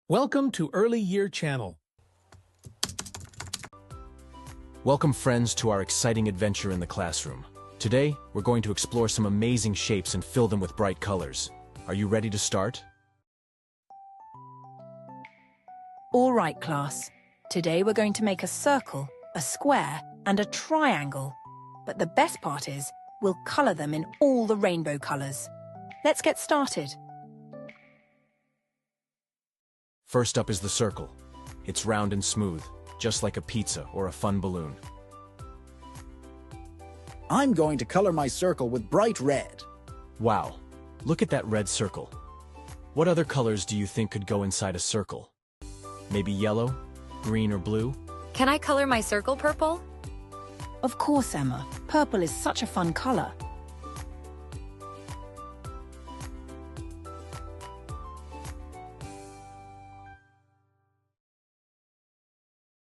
Welcome to Early Year Channel. Welcome, friends, to our exciting adventure in the classroom. Today, we're going to explore some amazing shapes and fill them with bright colors. Are you ready to start? All right, class. Today we're going to make a circle, a square, and a triangle. But the best part is, we'll colour them in all the rainbow colours. Let's get started. First up is the circle. It's round and smooth, just like a pizza or a fun balloon. I'm going to color my circle with bright red. Wow, look at that red circle. What other colors do you think could go inside a circle? Maybe yellow, green, or blue? Can I color my circle purple? Of course, Emma. Purple is such a fun colour.